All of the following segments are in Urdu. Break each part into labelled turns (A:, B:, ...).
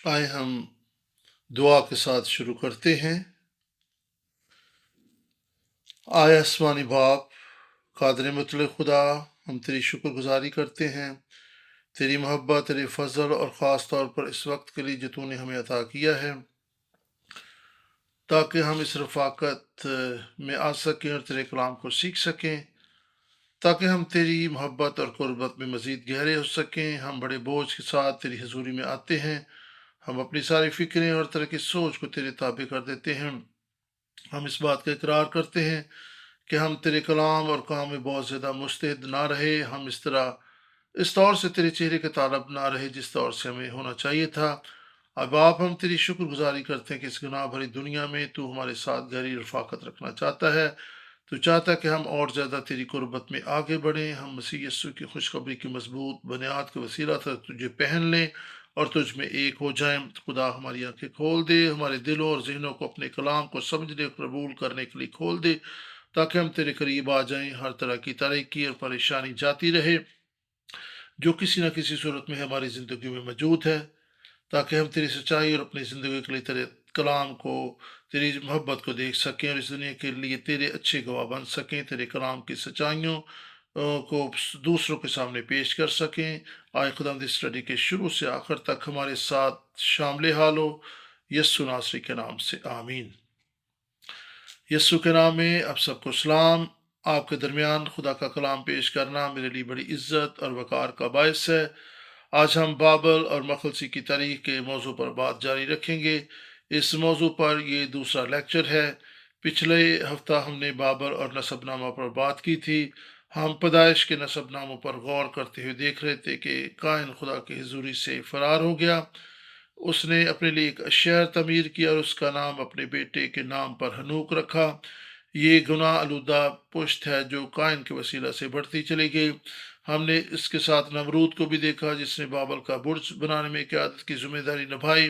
A: آئے ہم دعا کے ساتھ شروع کرتے ہیں۔ آئے آسمانی باپ، قادر مطلق خدا، ہم تیری شکر گزاری کرتے ہیں، تیری محبت، تیرے فضل اور خاص طور پر اس وقت کے لیے جو تو نے ہمیں عطا کیا ہے تاکہ ہم اس رفاقت میں آ سکیں اور تیرے کلام کو سیکھ سکیں، تاکہ ہم تیری محبت اور قربت میں مزید گہرے ہو سکیں۔ ہم بڑے بوجھ کے ساتھ تیری حضوری میں آتے ہیں، ہم اپنی ساری فکریں اور طرح کی سوچ کو تیرے تابع کر دیتے ہیں۔ ہم اس بات کا اقرار کرتے ہیں کہ ہم تیرے کلام اور کام میں بہت زیادہ مستعد نہ رہے، ہم اس طور سے تیرے چہرے کے طالب نہ رہے جس طور سے ہمیں ہونا چاہیے تھا۔ اب آپ ہم تیری شکر گزاری کرتے ہیں کہ اس گناہ بھری دنیا میں تو ہمارے ساتھ گہری رفاقت رکھنا چاہتا ہے، تو چاہتا ہے کہ ہم اور زیادہ تیری قربت میں آگے بڑھیں، ہم مسیح یسوع کی خوشخبری کی مضبوط بنیاد کے وسیلہ سے تجھے پہن لیں اور تجھ میں ایک ہو جائیں۔ خدا ہماری آنکھیں کھول دے، ہمارے دلوں اور ذہنوں کو اپنے کلام کو سمجھنے اور قبول کرنے کے لیے کھول دے، تاکہ ہم تیرے قریب آ جائیں۔ ہر طرح کی تاریکی اور پریشانی جاتی رہے جو کسی نہ کسی صورت میں ہماری زندگی میں موجود ہے، تاکہ ہم تیری سچائی اور اپنی زندگی کے لیے تیرے کلام کو، تیری محبت کو دیکھ سکیں اور اس دنیا کے لیے تیرے اچھے گواہ بن سکیں، تیرے کلام کی سچائیوں کو دوسروں کے سامنے پیش کر سکیں۔ آئے خدا اس اسٹڈی کے شروع سے آخر تک ہمارے ساتھ شامل حال ہو، یسوع ناصری کے نام سے آمین۔ یسوع کے نام میں اب سب کو سلام۔ آپ کے درمیان خدا کا کلام پیش کرنا میرے لیے بڑی عزت اور وقار کا باعث ہے۔ آج ہم بابل اور مخلصی کی تاریخ کے موضوع پر بات جاری رکھیں گے۔ اس موضوع پر یہ دوسرا لیکچر ہے۔ پچھلے ہفتہ ہم نے بابل اور نسب نامہ پر بات کی تھی۔ ہم پیدائش کے نسب ناموں پر غور کرتے ہوئے دیکھ رہے تھے کہ کائن خدا کی حضوری سے فرار ہو گیا۔ اس نے اپنے لیے ایک شہر تعمیر کیا اور اس کا نام اپنے بیٹے کے نام پر ہنوک رکھا۔ یہ گناہ آلودہ پشت ہے جو کائن کے وسیلہ سے بڑھتی چلی گئی۔ ہم نے اس کے ساتھ نمرود کو بھی دیکھا جس نے بابل کا برج بنانے میں قیادت کی ذمہ داری نبھائی۔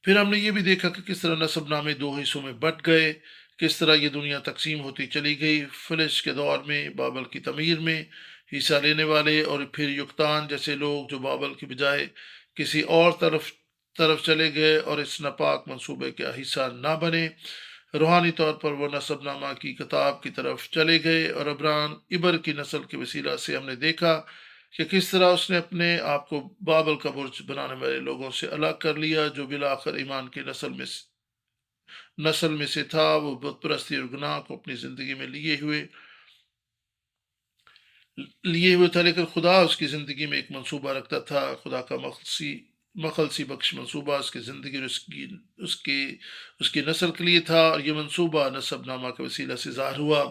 A: پھر ہم نے یہ بھی دیکھا کہ کس طرح نسب نامے دو حصوں میں بٹ گئے، کس طرح یہ دنیا تقسیم ہوتی چلی گئی۔ فلش کے دور میں بابل کی تعمیر میں حصہ لینے والے اور پھر یکتان جیسے لوگ جو بابل کی بجائے کسی اور طرف چلے گئے اور اس ناپاک منصوبے کا حصہ نہ بنے، روحانی طور پر وہ نسب نامہ کی کتاب کی طرف چلے گئے۔ اور ابران ابر کی نسل کے وسیلہ سے ہم نے دیکھا کہ کس طرح اس نے اپنے آپ کو بابل کا برج بنانے والے لوگوں سے الگ کر لیا جو بالآخر ایمان کی نسل میں سے تھا۔ وہ بت پرستی اور گناہ کو اپنی زندگی میں لیے ہوئے تھا، لیکن خدا اس کی زندگی میں ایک منصوبہ رکھتا تھا۔ خدا کا مخلصی بخش منصوبہ اس کی زندگی اور اس کی نسل کے لیے تھا، اور یہ منصوبہ نسب نامہ کے وسیلہ سے ظاہر ہوا۔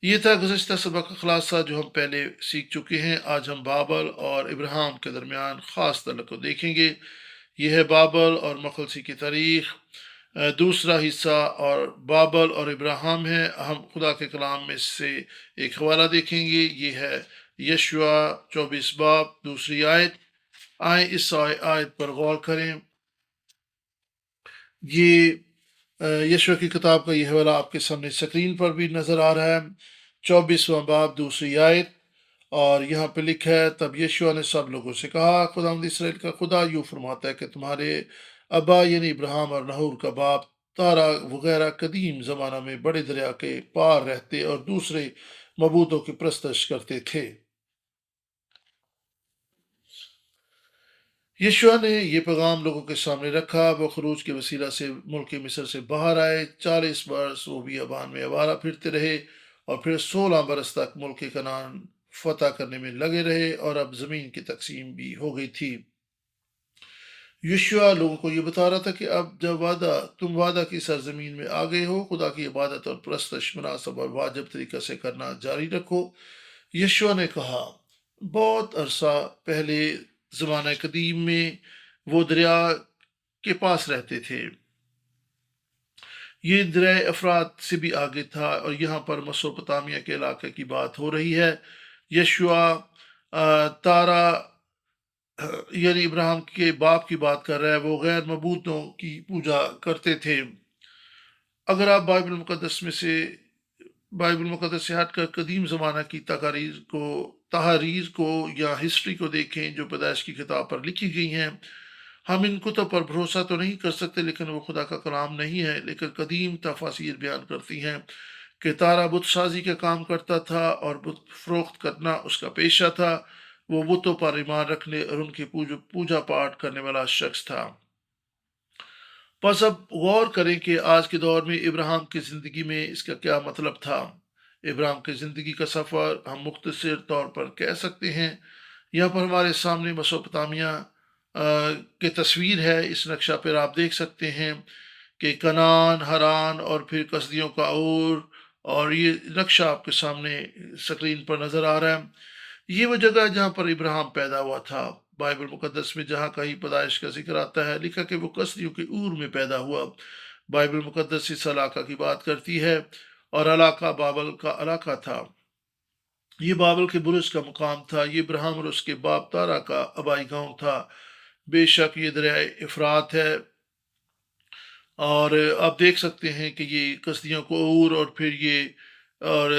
A: یہ تھا گزشتہ سبق کا خلاصہ جو ہم پہلے سیکھ چکے ہیں۔ آج ہم بابل اور ابراہیم کے درمیان خاص تعلق کو دیکھیں گے۔ یہ ہے بابل اور مخلصی کی تاریخ، دوسرا حصہ، اور بابل اور ابراہیم ہے۔ ہم خدا کے کلام میں سے ایک حوالہ دیکھیں گے، یہ ہے یشوع 24 باب دوسری آیت۔ آئیں اس آیت پر غور کریں۔ یہ یشوع کی کتاب کا یہ حوالہ آپ کے سامنے اسکرین پر بھی نظر آ رہا ہے۔ 24واں باب دوسری آیت، اور یہاں پہ لکھا ہے، تب یشوع نے سب لوگوں سے کہا، خداوند اسرائیل کا خدا یوں فرماتا ہے کہ تمہارے ابا یعنی ابراہیم اور نحور کا باپ تارا وغیرہ قدیم زمانہ میں بڑے دریا کے پار رہتے اور دوسرے معبودوں کی پرستش کرتے تھے۔ یشوع نے یہ پیغام لوگوں کے سامنے رکھا۔ وہ خروج کے وسیلہ سے ملک مصر سے باہر آئے۔ 40 برس وہ بیابان میں آوارہ پھرتے رہے اور پھر 16 برس تک ملک کنعان فتح کرنے میں لگے رہے، اور اب زمین کی تقسیم بھی ہو گئی تھی۔ یشوع لوگوں کو یہ بتا رہا تھا کہ اب جب تم وعدہ کی سرزمین میں آ گئے ہو، خدا کی عبادت اور پرستش مناسب اور واجب طریقہ سے کرنا جاری رکھو۔ یشوع نے کہا، بہت عرصہ پہلے زمانہ قدیم میں وہ دریا کے پاس رہتے تھے۔ یہ دریا افرات سے بھی آگے تھا، اور یہاں پر مسوپتامیہ کے علاقے کی بات ہو رہی ہے۔ یشوع تارا یعنی ابراہیم کے باپ کی بات کر رہا ہے۔ وہ غیر معبودوں کی پوجا کرتے تھے۔ اگر آپ بائبل مقدس سے ہٹ کر قدیم زمانہ کی تحاریر کو یا ہسٹری کو دیکھیں جو پیدائش کی کتاب پر لکھی گئی ہیں، ہم ان کتب پر بھروسہ تو نہیں کر سکتے، لیکن وہ خدا کا کلام نہیں ہے، لیکن قدیم تفاسیر بیان کرتی ہیں کہ تارا بت سازی کا کام کرتا تھا اور بت فروخت کرنا اس کا پیشہ تھا۔ وہ بتوں پر ایمان رکھنے اور ان کی پوجا پاٹ کرنے والا شخص تھا۔ بس اب غور کریں کہ آج کے دور میں ابراہیم کی زندگی میں اس کا کیا مطلب تھا۔ ابراہیم کی زندگی کا سفر ہم مختصر طور پر کہہ سکتے ہیں۔ یہاں پر ہمارے سامنے میسوپوٹامیہ کی تصویر ہے۔ اس نقشہ پر آپ دیکھ سکتے ہیں کہ کنعان، ہران اور پھر کسدیوں کا اور یہ نقشہ آپ کے سامنے سکرین پر نظر آ رہا ہے۔ یہ وہ جگہ ہے جہاں پر ابراہیم پیدا ہوا تھا۔ بائبل مقدس میں جہاں کہیں پیدائش کا ذکر آتا ہے، لکھا کہ وہ کسدیوں کے میں پیدا ہوا۔ بائبل مقدس اس علاقہ کی بات کرتی ہے اور علاقہ بابل کا علاقہ تھا۔ یہ بابل کے برج کا مقام تھا۔ یہ ابراہیم اور اس کے باپ تارا کا آبائی گاؤں تھا۔ بے شک یہ دریائے افرات ہے، اور آپ دیکھ سکتے ہیں کہ یہ کسدیوں کو اور پھر یہ اور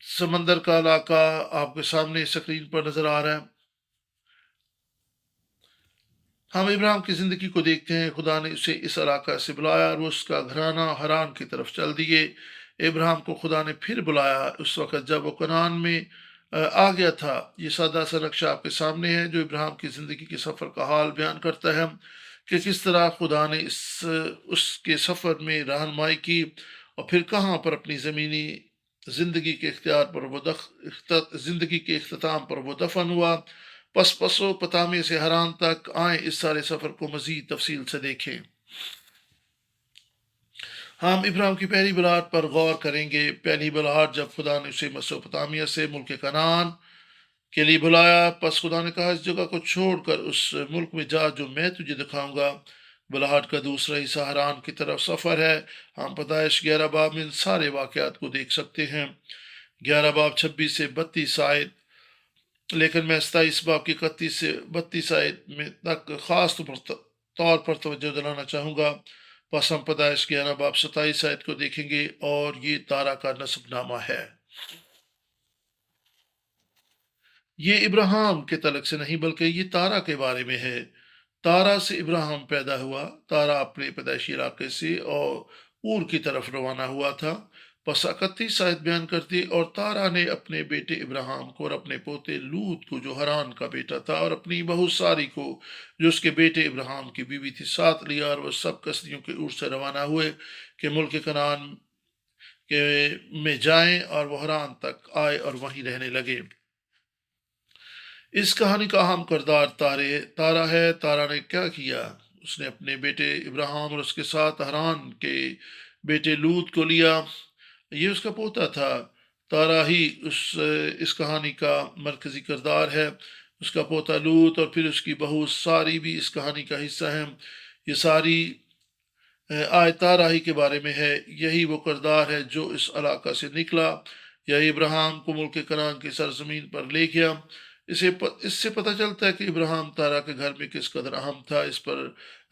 A: سمندر کا علاقہ آپ کے سامنے سکرین پر نظر آ رہا ہے۔ ہم ابراہیم کی زندگی کو دیکھتے ہیں۔ خدا نے اسے اس علاقہ سے بلایا اور اس کا گھرانہ حران کی طرف چل دیے۔ ابراہیم کو خدا نے پھر بلایا اس وقت جب وہ کنعان میں آ گیا تھا۔ یہ سادہ سا نقشہ آپ کے سامنے ہے جو ابراہیم کی زندگی کے سفر کا حال بیان کرتا ہے کہ کس طرح خدا نے اس کے سفر میں رہنمائی کی اور پھر کہاں پر اپنی زمینی زندگی کے زندگی کے اختتام پر وہ دفن ہوا۔ پسو پتامی سے حران تک آئیں اس سارے سفر کو مزید تفصیل سے دیکھیں۔ ہم ابراہیم کی پہلی بلاٹ پر غور کریں گے۔ پہلی بلاٹ جب خدا نے اسے میسوپوٹامیہ سے ملک کنعان کے لیے بلایا، پس خدا نے کہا اس جگہ کو چھوڑ کر اس ملک میں جا جو میں تجھے دکھاؤں گا۔ بلاٹ کا دوسرا حصہ حران کی طرف سفر ہے۔ ہم پیدائش 11 باب میں ان سارے واقعات کو دیکھ سکتے ہیں۔ 11 باب 26 سے 32 آیت، لیکن میں 27 باب کی 31 سے 32 آیت میں تک خاص طور پر توجہ دلانا چاہوں گا۔ پس ہم پیدائش 11 باب 27 آیت کو دیکھیں گے اور یہ تارا کا نسب نامہ ہے۔ یہ ابراہیم کے تعلق سے نہیں بلکہ یہ تارا کے بارے میں ہے۔ تارا سے ابراہیم پیدا ہوا۔ تارا اپنے پیدائشی علاقے سے اور کی طرف روانہ ہوا تھا۔ پس 31 آیت بیان کرتی اور تارا نے اپنے بیٹے ابراہیم کو اور اپنے پوتے لوط کو جو حران کا بیٹا تھا اور اپنی بہو ساری کو جو اس کے بیٹے ابراہیم کی بیوی تھی ساتھ لیا، اور وہ سب کسدیوں کے سے روانہ ہوئے کہ ملک کنعان میں جائیں، اور وہ حران تک آئے اور وہیں رہنے لگے۔ اس کہانی کا اہم کردار تارا ہے۔ تارا نے کیا کیا؟ اس نے اپنے بیٹے ابراہیم اور اس کے ساتھ حران کے بیٹے لوط کو لیا۔ یہ اس کا پوتا تھا۔ تارا ہی اس کہانی کا مرکزی کردار ہے۔ اس کا پوتا لوط اور پھر اس کی بہو ساری بھی اس کہانی کا حصہ ہیں۔ یہ ساری آیت تارا ہی کے بارے میں ہے۔ یہی وہ کردار ہے جو اس علاقہ سے نکلا، یہی ابراہیم کو ملک کنعان کی سرزمین پر لے گیا۔ اس سے پتہ چلتا ہے کہ ابراہیم تارا کے گھر میں کس قدر اہم تھا۔ اس پر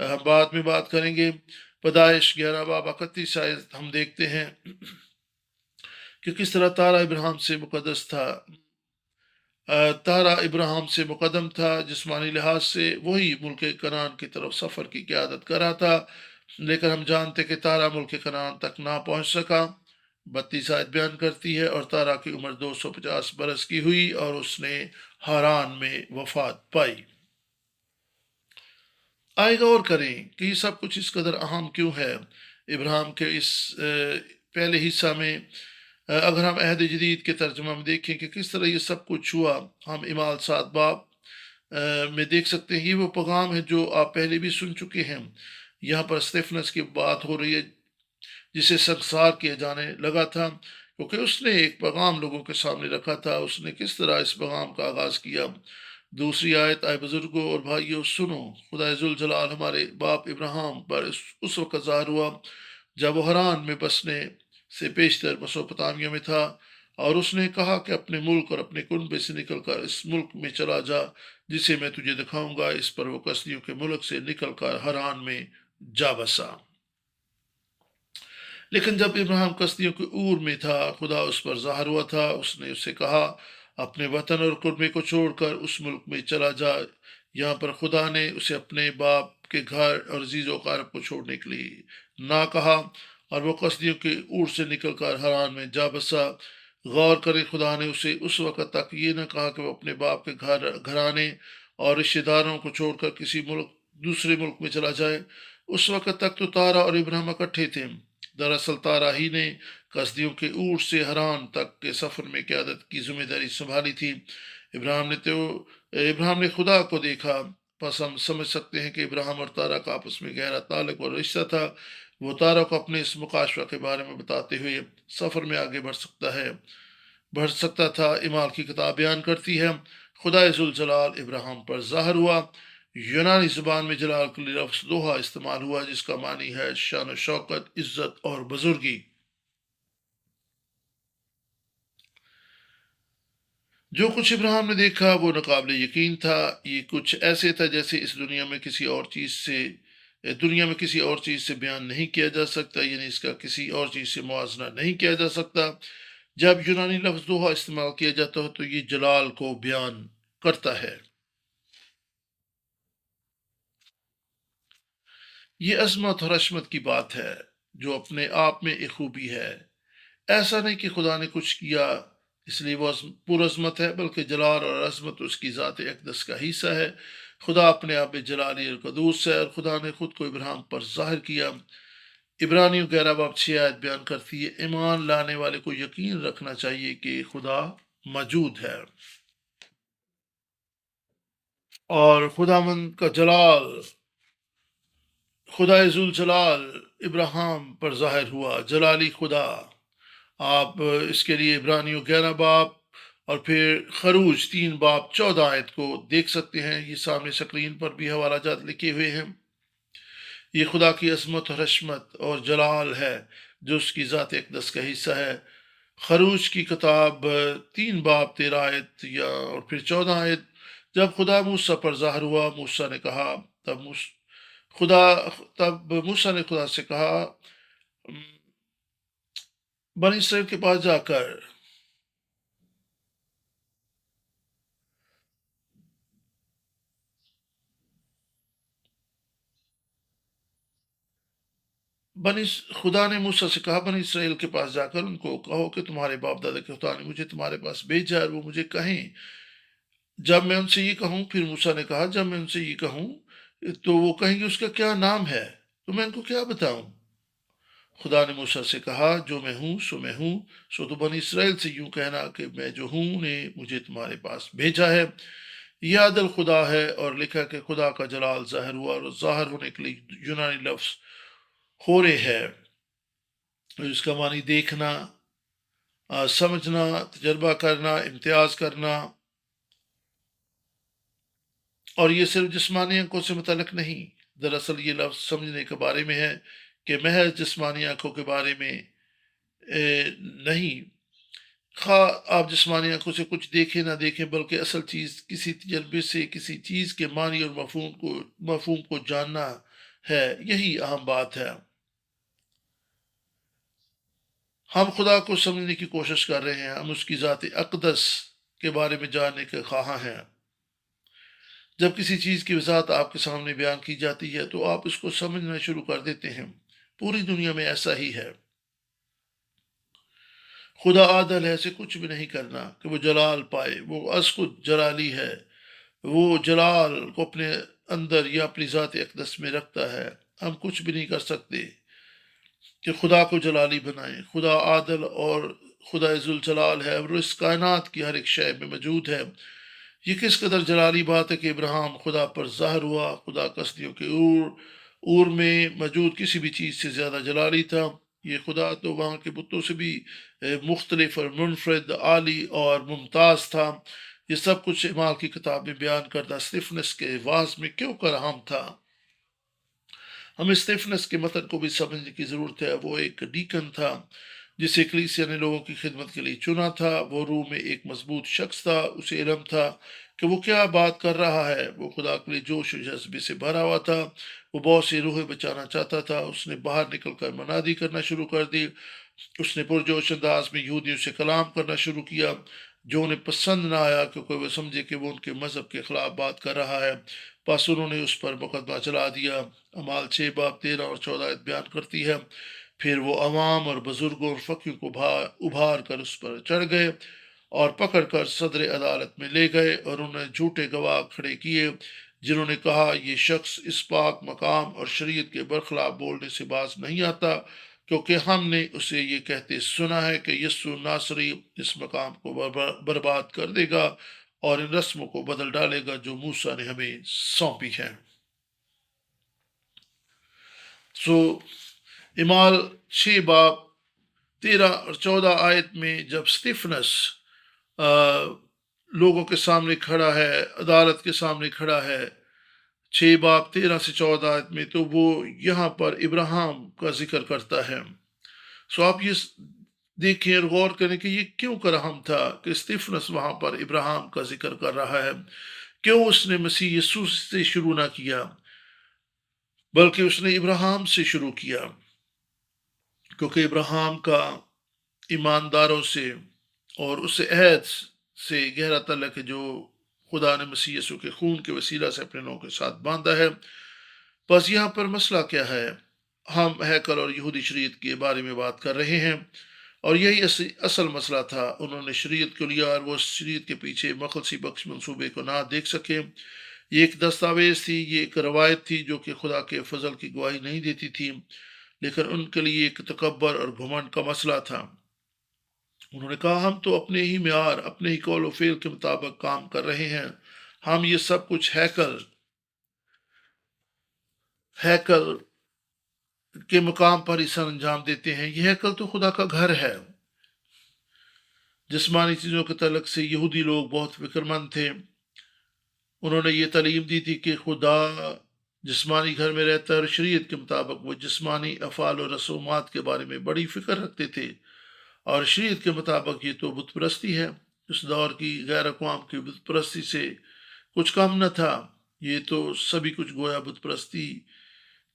A: ہم بعد میں بات کریں گے۔ پیدائش 11 باب 31 آیت ہم دیکھتے ہیں کہ کس طرح تارا ابراہیم سے مقدس تھا۔ تارا ابراہیم سے مقدم تھا جسمانی لحاظ سے، وہی ملک کنعان کی طرف سفر کی قیادت کر رہا تھا، لیکن ہم جانتے کہ تارا ملک کنعان تک نہ پہنچ سکا۔ 32 آیت بیان کرتی ہے اور تارا کی عمر 250 برس کی ہوئی اور اس نے حران میں وفات پائی۔ آئے غور کریں کہ یہ سب کچھ اس قدر اہم کیوں ہے۔ ابراہیم کے اس پہلے حصہ میں اگر ہم عہد جدید کے ترجمہ میں دیکھیں کہ کس طرح یہ سب کچھ ہوا، ہم اعمال 7 باب میں دیکھ سکتے ہیں۔ یہ وہ پیغام ہے جو آپ پہلے بھی سن چکے ہیں۔ یہاں پر استفنس کی بات ہو رہی ہے جسے سنسار کیا جانے لگا تھا، کیونکہ اس نے ایک پیغام لوگوں کے سامنے رکھا تھا۔ اس نے کس طرح اس پیغام کا آغاز کیا۔ دوسری آیت، آئے بزرگوں اور بھائیوں سنو، خدا ذوالجلال ہمارے باپ ابراہیم پر اس وقت ظاہر ہوا جب وہ حران میں بسنے سے پیشتر میسوپوٹامیہ میں تھا، اور اس نے کہا کہ اپنے ملک اور اپنے کنبے سے نکل کر اس ملک میں چلا جا جسے میں تجھے دکھاؤں گا۔ اس پر وہ کسدیوں کے ملک سے نکل کر حران میں جا بسا۔ لیکن جب ابراہیم کسدیوں کے میں تھا، خدا اس پر ظاہر ہوا تھا۔ اس نے اسے کہا اپنے وطن اور قربے کو چھوڑ کر اس ملک میں چلا جا، یہاں پر خدا نے اسے اپنے باپ کے گھر اور عزیز و اقارب کو چھوڑنے کے لیے نہ کہا، اور وہ قصدیوں کے اور سے نکل کر حران میں جا بسا۔ غور کرے، خدا نے اسے اس وقت تک یہ نہ کہا کہ وہ اپنے باپ کے گھرانے اور رشتہ داروں کو چھوڑ کر کسی دوسرے ملک میں چلا جائے۔ اس وقت تک تو تارا اور ابراہیم اکٹھے تھے۔ دراصل تارا ہی نے قصدیوں کے اور سے حران تک کے سفر میں قیادت کی ذمہ داری سنبھالی تھی۔ ابراہیم نے خدا کو دیکھا، بس ہم سمجھ سکتے ہیں کہ ابراہیم اور تارا کا آپس میں گہرا تعلق اور رشتہ تھا۔ وہ تارا کو اپنے اس مکاشفہ کے بارے میں بتاتے ہوئے سفر میں آگے بڑھ سکتا تھا۔ اعمال کی کتاب بیان کرتی ہے، خدا ذوالجلال ابراہیم پر ظاہر ہوا۔ یونانی زبان میں جلال کے لیے لفظ دوحہ استعمال ہوا، جس کا معنی ہے شان و شوکت، عزت اور بزرگی۔ جو کچھ ابراہیم نے دیکھا وہ ناقابل یقین تھا۔ یہ کچھ ایسے تھا جیسے اس دنیا میں کسی اور چیز سے بیان نہیں کیا جا سکتا، یعنی اس کا کسی اور چیز سے موازنہ نہیں کیا جا سکتا۔ جب یونانی لفظ دوحہ استعمال کیا جاتا ہے تو یہ جلال کو بیان کرتا ہے۔ یہ عظمت اور حشمت کی بات ہے جو اپنے آپ میں ایک خوبی ہے۔ ایسا نہیں کہ خدا نے کچھ کیا اس لیے وہ پر عظمت ہے، بلکہ جلال اور عظمت اس کی ذات اقدس کا حصہ ہے۔ خدا اپنے آپ میں جلالی اور قدوس ہے، اور خدا نے خود کو ابراہیم پر ظاہر کیا۔ عبرانیوں 11 باب 6 آیت بیان کرتی ہے، ایمان لانے والے کو یقین رکھنا چاہیے کہ خدا موجود ہے، اور خداوند کا جلال، خدا ذوالجلال ابراہیم پر ظاہر ہوا، جلالی خدا۔ آپ اس کے لیے عبرانیوں 11 باب اور پھر خروج 3 باب 14 آیت کو دیکھ سکتے ہیں۔ یہ سامنے سکرین پر بھی حوالہ جات لکھے ہوئے ہیں۔ یہ خدا کی عظمت اور حشمت اور جلال ہے جو اس کی ذات اقدس کا حصہ ہے۔ خروج کی کتاب 3 باب 13 آیت اور پھر 14 آیت، جب خدا موسیٰ پر ظاہر ہوا، موسیٰ نے کہا خدا تب موسیٰ نے خدا سے کہا، بنی اسرائیل کے پاس جا کر خدا نے موسیٰ سے کہا، بنی اسرائیل کے پاس جا کر ان کو کہو کہ تمہارے باپ دادا کے خدا نے مجھے تمہارے پاس بھیجا ہے، اور وہ مجھے کہیں جب میں ان سے یہ کہوں۔ پھر موسیٰ نے کہا، جب میں ان سے یہ کہوں تو وہ کہیں گے اس کا کیا نام ہے، تو میں ان کو کیا بتاؤں؟ خدا نے موسیٰ سے کہا، جو میں ہوں سو میں ہوں، سو تو بنی اسرائیل سے یوں کہنا کہ میں جو ہوں نے مجھے تمہارے پاس بھیجا ہے۔ یہ عدل خدا ہے، اور لکھا کہ خدا کا جلال ظاہر ہوا، اور ظاہر ہونے کے لیے یونانی لفظ ہورے ہے، اس کا معنی دیکھنا، سمجھنا، تجربہ کرنا، امتیاز کرنا۔ اور یہ صرف جسمانی آنکھوں سے متعلق نہیں، دراصل یہ لفظ سمجھنے کے بارے میں ہے کہ محض جسمانی آنکھوں کے بارے میں نہیں، خواہ آپ جسمانی آنکھوں سے کچھ دیکھیں نہ دیکھیں، بلکہ اصل چیز کسی تجربے سے کسی چیز کے معنی اور مفہوم کو جاننا ہے، یہی اہم بات ہے۔ ہم خدا کو سمجھنے کی کوشش کر رہے ہیں، ہم اس کی ذات اقدس کے بارے میں جاننے کے خواہاں ہیں۔ جب کسی چیز کی وضاحت آپ کے سامنے بیان کی جاتی ہے تو آپ اس کو سمجھنا شروع کر دیتے ہیں۔ پوری دنیا میں ایسا ہی ہے۔ خدا عادل ہے، ایسے کچھ بھی نہیں کرنا کہ وہ جلال پائے، وہ از خود جلالی ہے، وہ جلال کو اپنے اندر یا اپنی ذات اقدس میں رکھتا ہے۔ ہم کچھ بھی نہیں کر سکتے کہ خدا کو جلالی بنائیں۔ خدا عادل اور خدا ذوالجلال ہے، اور وہ اس کائنات کی ہر ایک شے میں موجود ہے۔ یہ کس قدر جلالی بات ہے کہ ابراہیم خدا پر ظاہر ہوا۔ خدا قصدیوں کے اور میں موجود کسی بھی چیز سے زیادہ جلالی تھا۔ یہ خدا تو وہاں کے بتوں سے بھی مختلف اور منفرد، عالی اور ممتاز تھا۔ یہ سب کچھ اعمال کی کتاب میں بیان کردہ اسطفنس کے واعظ میں کیوں کر عام تھا؟ ہمیں اسطفنس کے متن کو بھی سمجھنے کی ضرورت ہے۔ وہ ایک ڈیکن تھا جسے کلیسیا نے لوگوں کی خدمت کے لیے چنا تھا۔ وہ روح میں ایک مضبوط شخص تھا، اسے علم تھا کہ وہ کیا بات کر رہا ہے۔ وہ خدا کے لیے جوش و جذبے سے بھرا ہوا تھا، وہ بہت سی روحیں بچانا چاہتا تھا۔ اس نے باہر نکل کر منادی کرنا شروع کر دی، اس نے پرجوش انداز میں یہودیوں سے کلام کرنا شروع کیا۔ جو انہیں پسند نہ آیا کیونکہ وہ سمجھے کہ وہ ان کے مذہب کے خلاف بات کر رہا ہے، بس انہوں نے اس پر مقدمہ چلا دیا۔ اعمال 6 باب 13 اور 14 آیت بیان کرتی ہے، پھر وہ عوام اور بزرگوں اور فقیوں کو ابھار کر اس پر چڑھ گئے اور پکڑ کر صدر عدالت میں لے گئے، اور انہوں نے جھوٹے گواہ کھڑے کیے جنہوں نے کہا یہ شخص اس پاک مقام اور شریعت کے برخلاف بولنے سے باز نہیں آتا، کیونکہ ہم نے اسے یہ کہتے سنا ہے کہ یسوع ناصری اس مقام کو برباد کر دے گا اور ان رسموں کو بدل ڈالے گا جو موسیٰ نے ہمیں سونپی ہے۔ سو اعمال 6 باب 13 اور 14 آیت میں جب اسٹیفنس لوگوں کے سامنے کھڑا ہے، عدالت کے سامنے کھڑا ہے 6 باب 13 سے 14 آیت میں، تو وہ یہاں پر ابراہیم کا ذکر کرتا ہے۔ سو آپ یہ دیکھیں اور غور کریں کہ یہ کیوں کرہم تھا کہ اسٹیفنس وہاں پر ابراہیم کا ذکر کر رہا ہے، کیوں اس نے مسیح یسوع سے شروع نہ کیا بلکہ اس نے ابراہیم سے شروع کیا، کیونکہ ابراہیم کا ایمانداروں سے اور اس عہد سے گہرا تعلق ہے جو خدا نے مسیح یسوع کے خون کے وسیلہ سے اپنے لوگوں کے ساتھ باندھا ہے۔ بس یہاں پر مسئلہ کیا ہے؟ ہم ہیکل اور یہودی شریعت کے بارے میں بات کر رہے ہیں، اور یہی اصل مسئلہ تھا۔ انہوں نے شریعت کو لیا اور وہ شریعت کے پیچھے مخلصی بخش منصوبے کو نہ دیکھ سکے۔ یہ ایک دستاویز تھی، یہ ایک روایت تھی جو کہ خدا کے فضل کی گواہی نہیں دیتی تھی، لیکن ان کے لیے ایک تکبر اور گھمنڈ کا مسئلہ تھا۔ انہوں نے کہا ہم تو اپنے ہی معیار، اپنے ہی قول و فعل کے مطابق کام کر رہے ہیں، ہم یہ سب کچھ ہیکل کے مقام پر ہی سر انجام دیتے ہیں۔ یہ ہیکل تو خدا کا گھر ہے۔ جسمانی چیزوں کے تعلق سے یہودی لوگ بہت فکر مند تھے۔ انہوں نے یہ تعلیم دی تھی کہ خدا جسمانی گھر میں رہتا ہے، اور شریعت کے مطابق وہ جسمانی افعال و رسومات کے بارے میں بڑی فکر رکھتے تھے، اور شریعت کے مطابق یہ تو بت پرستی ہے۔ اس دور کی غیر اقوام کی بت پرستی سے کچھ کم نہ تھا، یہ تو سبھی کچھ گویا بت پرستی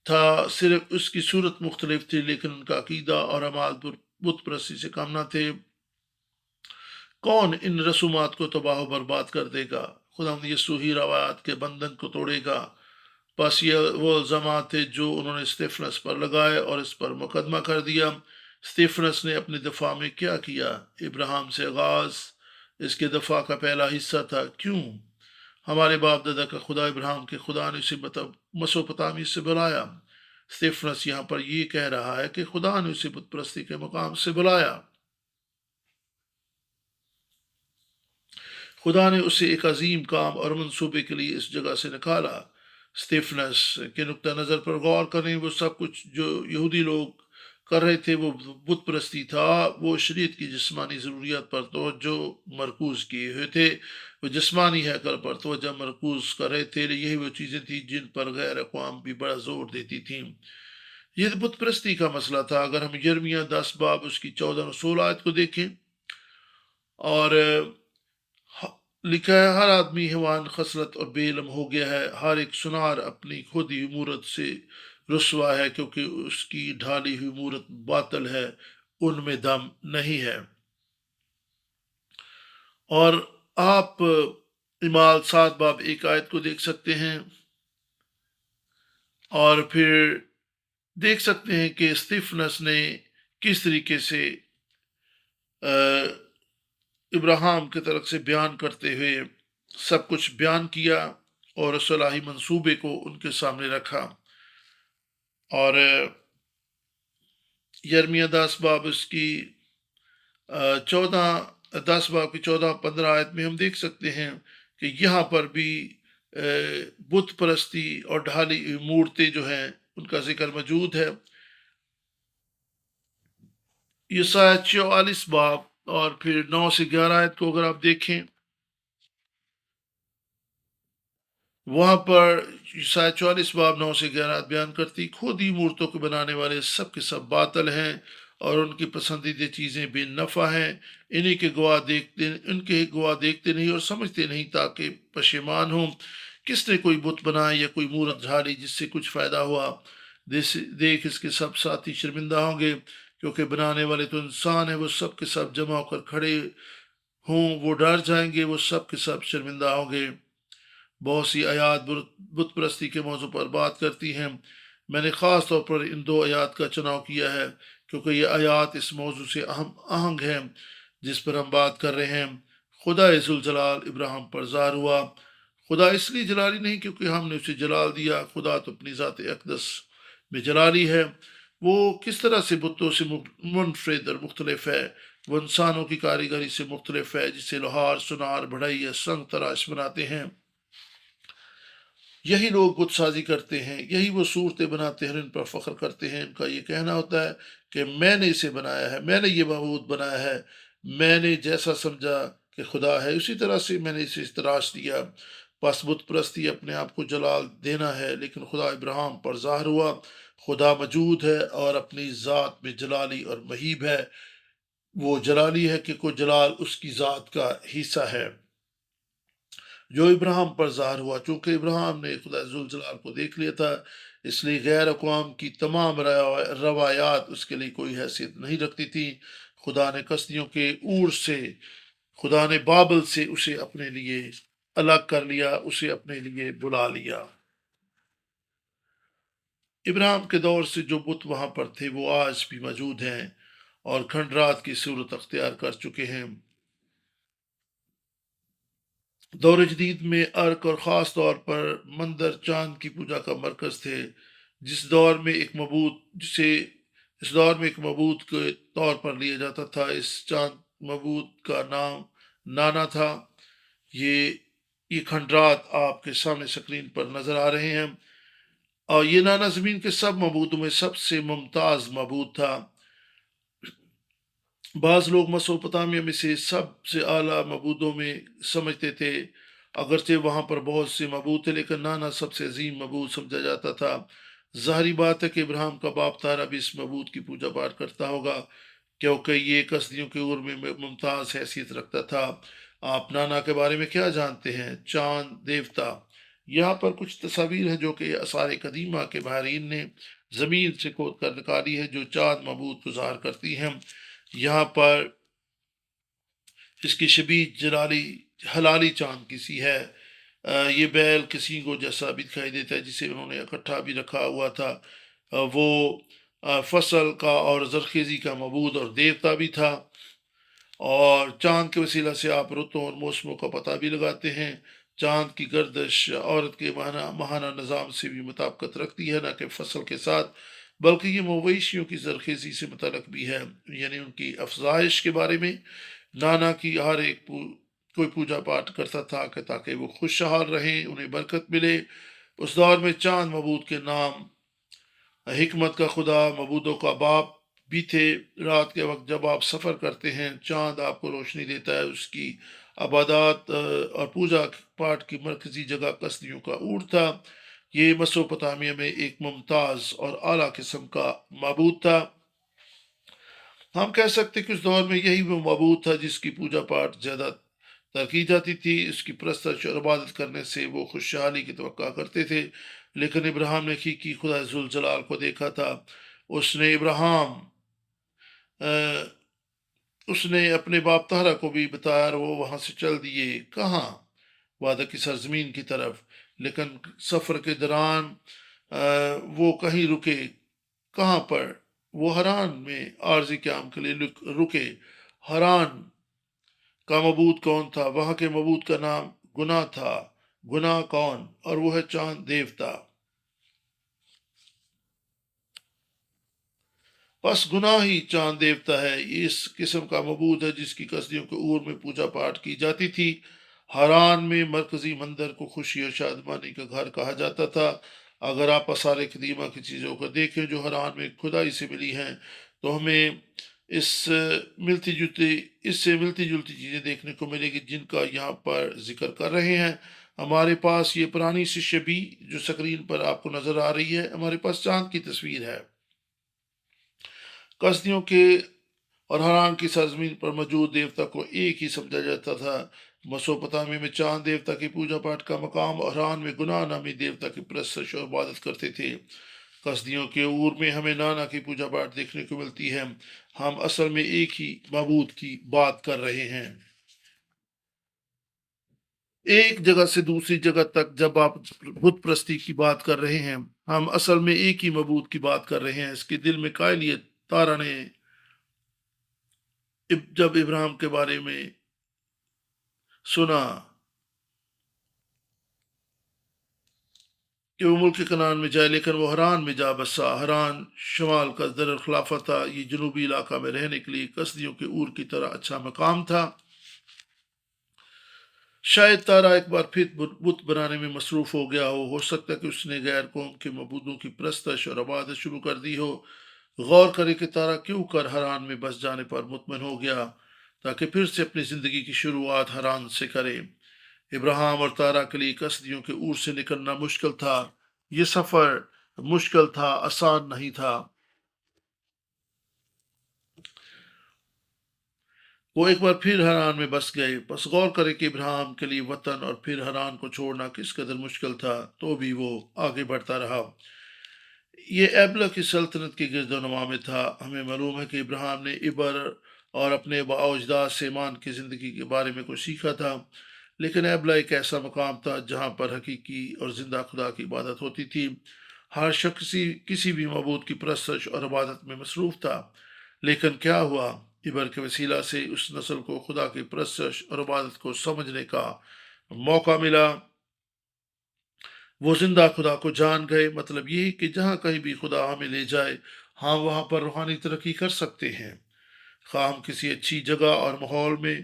A: تھا، صرف اس کی صورت مختلف تھی، لیکن ان کا عقیدہ اور اعمال بت پرستی سے کم نہ تھے۔ کون ان رسومات کو تباہ و برباد کر دے گا؟ خدا یسوع ہی روایات کے بندھن کو توڑے گا۔ بس یہ وہ الزامات تھے جو انہوں نے اسٹیفنس پر لگائے اور اس پر مقدمہ کر دیا۔ اسٹیفنس نے اپنے دفاع میں کیا کیا؟ ابراہیم سے آغاز اس کے دفاع کا پہلا حصہ تھا۔ کیوں؟ ہمارے باپ دادا کا خدا ابراہیم کے خدا نے اسے مسوپتامی سے بلایا۔ اسٹیفنس یہاں پر یہ کہہ رہا ہے کہ خدا نے اسے بت پرستی کے مقام سے بلایا، خدا نے اسے ایک عظیم کام اور منصوبے کے لیے اس جگہ سے نکالا۔ اسٹیفنس کے نقطہ نظر پر غور کریں، وہ سب کچھ جو یہودی لوگ کر رہے تھے وہ بت پرستی تھا۔ وہ شریعت کی جسمانی ضروریات پر توجہ مرکوز کیے ہوئے تھے، وہ جسمانی ہیکل پر توجہ مرکوز کر رہے تھے۔ یہی وہ چیزیں تھیں جن پر غیر اقوام بھی بڑا زور دیتی تھیں۔ یہ بت پرستی کا مسئلہ تھا۔ اگر ہم یرمیہ 10 باب اس کی 14 اور 16 آیت کو دیکھیں، اور لکھا ہے ہر آدمی حیوان خصلت اور بے علم ہو گیا ہے، ہر ایک سنار اپنی خود ہی مورت سے رسوا ہے، کیونکہ اس کی ڈھالی ہوئی مورت باطل ہے، ان میں دم نہیں ہے۔ اور آپ اعمال 7 باب 1 آیت کو دیکھ سکتے ہیں، اور پھر دیکھ سکتے ہیں کہ اسٹیفنس نے کس طریقے سے ابراہیم کی طرف سے بیان کرتے ہوئے سب کچھ بیان کیا اور صلاحی منصوبے کو ان کے سامنے رکھا۔ اور یرمیہ 10 باب اس کی 10 باب کی 14-15 آیت میں ہم دیکھ سکتے ہیں کہ یہاں پر بھی بت پرستی اور ڈھالی مورتیں جو ہیں ان کا ذکر موجود ہے۔ یسایہ 44 باب اور پھر 9 سے 11 آیت کو اگر آپ دیکھیں، وہاں پر یسایہ 44 باب 9 سے 11 آیت بیان کرتی، خود ہی مورتوں کو بنانے والے سب کے سب باطل ہیں، اور ان کی پسندیدہ چیزیں بے نفع ہیں، ان کے گواہ دیکھتے نہیں اور سمجھتے نہیں تاکہ پشیمان ہوں۔ کس نے کوئی بت بنایا یا کوئی مورت جھاڑی جس سے کچھ فائدہ ہوا؟ دیکھ اس کے سب ساتھی شرمندہ ہوں گے، کیونکہ بنانے والے تو انسان ہیں، وہ سب کے سب جمع ہو کر کھڑے ہوں وہ ڈر جائیں گے، وہ سب کے سب شرمندہ ہوں گے۔ بہت سی آیات بت پرستی کے موضوع پر بات کرتی ہیں۔ میں نے خاص طور پر ان دو آیات کا چناؤ کیا ہے کیونکہ یہ آیات اس موضوع سے آہنگ ہیں جس پر ہم بات کر رہے ہیں۔ خدا ذوالجلال ابراہیم پر ظاہر ہوا۔ خدا اس لیے جلالی نہیں کیونکہ ہم نے اسے جلال دیا، خدا تو اپنی ذات اقدس میں جلالی ہے۔ وہ کس طرح سے بتوں سے منفرد اور مختلف ہے؟ وہ انسانوں کی کاریگری سے مختلف ہے، جسے لوہار، سنار، بڑھئی یا سنگ تراش بناتے ہیں۔ یہی لوگ بت سازی کرتے ہیں، یہی وہ صورتیں بناتے ہیں اور ان پر فخر کرتے ہیں۔ ان کا یہ کہنا ہوتا ہے کہ میں نے اسے بنایا ہے، میں نے یہ معبود بنایا ہے، میں نے جیسا سمجھا کہ خدا ہے اسی طرح سے میں نے اسے تراش دیا۔ پس بت پرستی اپنے آپ کو جلال دینا ہے، لیکن خدا ابراہیم پر ظاہر ہوا۔ خدا موجود ہے اور اپنی ذات میں جلالی اور مہیب ہے۔ وہ جلالی ہے کہ کوئی جلال اس کی ذات کا حصہ ہے جو ابراہیم پر ظاہر ہوا۔ چونکہ ابراہیم نے خدا ذوالجلال کو دیکھ لیا تھا، اس لیے غیر اقوام کی تمام روایات اس کے لیے کوئی حیثیت نہیں رکھتی تھی۔ خدا نے کسیوں کے اور سے، خدا نے بابل سے اسے اپنے لیے الگ کر لیا، اسے اپنے لیے بلا لیا۔ ابراہیم کے دور سے جو بت وہاں پر تھے وہ آج بھی موجود ہیں اور کھنڈرات کی صورت اختیار کر چکے ہیں۔ دور جدید میں ارک اور خاص طور پر مندر چاند کی پوجا کا مرکز تھے۔ جس دور میں ایک معبود جسے اس دور میں ایک معبود کے طور پر لیا جاتا تھا، اس چاند معبود کا نام نانا تھا۔ یہ یہ کھنڈرات آپ کے سامنے سکرین پر نظر آ رہے ہیں، اور یہ نانا زمین کے سب معبودوں میں سب سے ممتاز معبود تھا۔ بعض لوگ مسوپتامیہ میں سے سب سے اعلیٰ معبودوں میں سمجھتے تھے، اگرچہ وہاں پر بہت سے معبود تھے لیکن نانا سب سے عظیم معبود سمجھا جاتا تھا۔ ظاہری بات ہے کہ ابراہیم کا باپ تارا بھی اس معبود کی پوجا پاٹ کرتا ہوگا کیونکہ یہ کسدیوں کے عور میں ممتاز حیثیت رکھتا تھا۔ آپ نانا کے بارے میں کیا جانتے ہیں؟ چاند دیوتا۔ یہاں پر کچھ تصاویر ہیں جو کہ آثار قدیمہ کے ماہرین نے زمین سے کھود کر نکالی ہے جو چاند معبود کو ظاہر کرتی ہیں۔ یہاں پر اس کی شبیہ جلالی حلالی چاند کی سی ہے۔ یہ بیل کسی کو جیسا بھی دکھائی دیتا ہے جسے انہوں نے اکٹھا بھی رکھا ہوا تھا۔ وہ فصل کا اور زرخیزی کا معبود اور دیوتا بھی تھا، اور چاند کے وسیلہ سے آپ رتوں اور موسموں کا پتہ بھی لگاتے ہیں۔ چاند کی گردش عورت کے ماہانہ نظام سے بھی مطابقت رکھتی ہے، نہ کہ فصل کے ساتھ، بلکہ یہ مویشیوں کی زرخیزی سے متعلق بھی ہے، یعنی ان کی افزائش کے بارے میں۔ نانا کی ہر ایک کوئی پوجا پاٹ کرتا تھا کہ تاکہ وہ خوشحال رہیں، انہیں برکت ملے۔ اس دور میں چاند معبود کے نام حکمت کا خدا، معبودوں کا باپ بھی تھے۔ رات کے وقت جب آپ سفر کرتے ہیں، چاند آپ کو روشنی دیتا ہے۔ اس کی عبادات اور پوجا پاٹ کی مرکزی جگہ کسدیوں کا اور تھا۔ یہ مسوپتامیہ میں ایک ممتاز اور اعلیٰ قسم کا معبود تھا۔ ہم کہہ سکتے کہ اس دور میں یہی وہ معبود تھا جس کی پوجا پاٹ زیادہ تر کی جاتی تھی۔ اس کی پرستش اور عبادت کرنے سے وہ خوشحالی کی توقع کرتے تھے۔ لیکن ابراہیم نے حقیقی خدا ذوالجلال کو دیکھا تھا۔ اس نے اس نے اپنے باپ تارا کو بھی بتایا اور وہ وہاں سے چل دیے۔ کہاں؟ وعدہ کی سرزمین کی طرف۔ لیکن سفر کے دوران وہ کہیں رکے۔ کہاں پر؟ وہ حران میں عارضی قیام کے لیے رکے۔ حران کا معبود کون تھا؟ وہاں کے معبود کا نام گنا تھا۔ گنا کون؟ اور وہ ہے چاند دیوتا۔ پس گناہ ہی چاند دیوتا ہے، یہ اس قسم کا معبود ہے جس کی کسدیوں کے اور میں پوجا پاٹ کی جاتی تھی۔ حران میں مرکزی مندر کو خوشی اور شادمانی کا گھر کہا جاتا تھا۔ اگر آپ آثار قدیمہ کی چیزوں کو دیکھیں جو حران میں کھدائی سے ملی ہیں تو ہمیں اس سے ملتی جلتی چیزیں دیکھنے کو ملے گی جن کا یہاں پر ذکر کر رہے ہیں۔ ہمارے پاس یہ پرانی سی شبیہ جو سکرین پر آپ کو نظر آ رہی ہے، ہمارے پاس چاند کی تصویر ہے۔ کسدیوں کے اور حران کی سرزمین پر موجود دیوتا کو ایک ہی سمجھا جاتا تھا۔ مسوپتامیہ میں چاند دیوتا کی پوجا پاٹ کا مقام، اور حران میں گنا نامی دیوتا کی پرستش اور عبادت کرتے تھے۔ کسدیوں کے عور میں ہمیں نانا کی پوجا پاٹ دیکھنے کو ملتی ہے۔ ہم اصل میں ایک ہی معبود کی بات کر رہے ہیں۔ ایک جگہ سے دوسری جگہ تک جب آپ بت پرستی کی بات کر رہے ہیں، ہم اصل میں ایک ہی معبود کی بات کر رہے ہیں۔ اس کے دل میں قائلیت تارا نے جب ابراہیم کے بارے میں سنا کہ وہ ملک کنعان میں جائے، لیکن وہ حران میں جا بسا۔ حران شمال کا در الخلافہ تھا، یہ جنوبی علاقہ میں رہنے کے لیے کسدیوں کے اور کی طرح اچھا مقام تھا۔ شاید تارا ایک بار پھر بت بنانے میں مصروف ہو گیا ہو سکتا ہے کہ اس نے غیر قوم کے معبودوں کی پرستش اور عبادت شروع کر دی ہو۔ غور کرے کہ تارا کیوں کر حران میں بس جانے پر مطمئن ہو گیا تاکہ پھر سے اپنی زندگی کی شروعات حران سے کرے۔ ابراہیم اور تارا کے لیے کسدیوں کے اور سے نکلنا مشکل تھا۔ یہ سفر مشکل تھا، آسان نہیں تھا۔ وہ ایک بار پھر حران میں بس گئے۔ بس غور کرے کہ ابراہیم کے لیے وطن اور پھر حران کو چھوڑنا کس قدر مشکل تھا، تو بھی وہ آگے بڑھتا رہا۔ یہ ایبلا کی سلطنت کے گرد و نما میں تھا۔ ہمیں معلوم ہے کہ ابراہیم نے ابر اور اپنے با اجداد سے ایمان کی زندگی کے بارے میں کچھ سیکھا تھا، لیکن ایبلا ایک ایسا مقام تھا جہاں پر حقیقی اور زندہ خدا کی عبادت ہوتی تھی۔ ہر شخص کسی بھی معبود کی پرستش اور عبادت میں مصروف تھا، لیکن کیا ہوا؟ ابر کے وسیلہ سے اس نسل کو خدا کی پرستش اور عبادت کو سمجھنے کا موقع ملا۔ وہ زندہ خدا کو جان گئے، مطلب یہ کہ جہاں کہیں بھی خدا ہمیں لے جائے، ہم وہاں پر روحانی ترقی کر سکتے ہیں۔ خواہ ہم کسی اچھی جگہ اور ماحول میں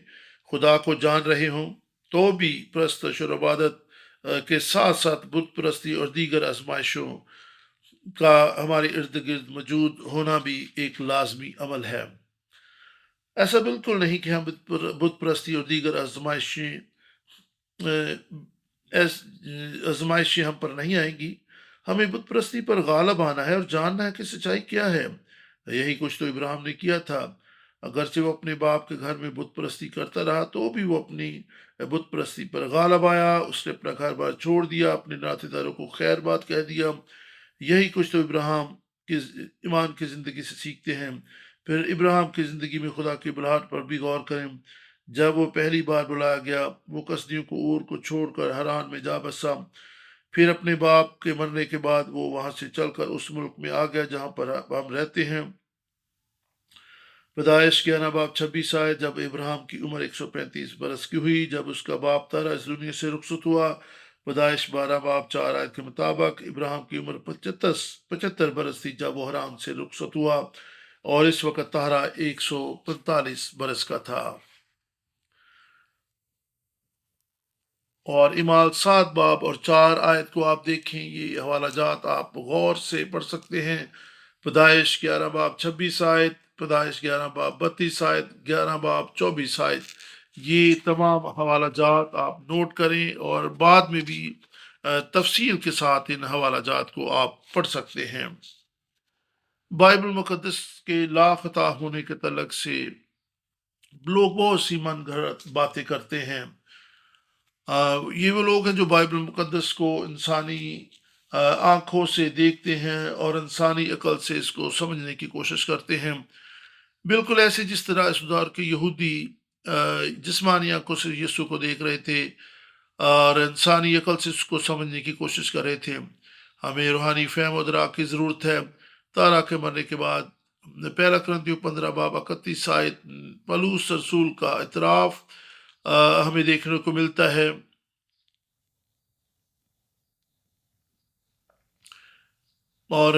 A: خدا کو جان رہے ہوں، تو بھی پرستش اور عبادت کے ساتھ ساتھ بت پرستی اور دیگر آزمائشوں کا ہمارے ارد گرد موجود ہونا بھی ایک لازمی عمل ہے۔ ایسا بالکل نہیں کہ ہم بت پرستی اور دیگر آزمائشیں ہم پر نہیں آئیں گی۔ ہمیں بت پرستی پر غالب آنا ہے اور جاننا ہے کہ سچائی کیا ہے۔ یہی کچھ تو ابراہیم نے کیا تھا۔ اگرچہ وہ اپنے باپ کے گھر میں بت پرستی کرتا رہا، تو بھی وہ اپنی بت پرستی پر غالب آیا۔ اس نے اپنا گھر بار چھوڑ دیا، اپنے ناطے داروں کو خیر بات کہہ دیا۔ یہی کچھ تو ابراہیم کی ایمان کی زندگی سے سیکھتے ہیں۔ پھر ابراہیم کی زندگی میں خدا کی بلاہٹ پر بھی غور کریں۔ جب وہ پہلی بار بلایا گیا، وہ کسدیوں کو اور کو چھوڑ کر حران میں جا بسا۔ پھر اپنے باپ کے مرنے کے بعد وہ وہاں سے چل کر اس ملک میں آ گیا جہاں پر ہم رہتے ہیں۔ پیدائش 11 باب 26 آئے، جب ابراہیم کی عمر 135 برس کی ہوئی جب اس کا باپ تارا اس دنیا سے رخصت ہوا۔ پیدائش 12 باب 4 آیت کے مطابق ابراہیم کی عمر 75 برس تھی جب وہ حران سے رخصت ہوا، اور اس وقت تارا 145 برس کا تھا۔ اور امال 7 باب اور 4 آیت کو آپ دیکھیں، یہ حوالہ جات آپ غور سے پڑھ سکتے ہیں۔ پیدائش 11 باب 26 آیت، پیدائش 11 باب 32 آیت، 11 باب 24 آیت، یہ تمام حوالہ جات آپ نوٹ کریں اور بعد میں بھی تفصیل کے ساتھ ان حوالہ جات کو آپ پڑھ سکتے ہیں۔ بائبل مقدس کے لافتہ ہونے کے تعلق سے لوگ بہت سی من گھڑت باتیں کرتے ہیں۔ یہ وہ لوگ ہیں جو بائبل مقدس کو انسانی آنکھوں سے دیکھتے ہیں اور انسانی عقل سے اس کو سمجھنے کی کوشش کرتے ہیں، بالکل ایسے جس طرح اس دور کے یہودی جسمانی آنکھوں سے یسوع کو دیکھ رہے تھے اور انسانی عقل سے اس کو سمجھنے کی کوشش کر رہے تھے۔ ہمیں روحانی فہم و ادراک کی ضرورت ہے۔ تارا کے مرنے کے بعد پہلا کرنتیوں 15 باب 31 آیت پولس رسول کا اعتراف ہمیں دیکھنے کو ملتا ہے۔ اور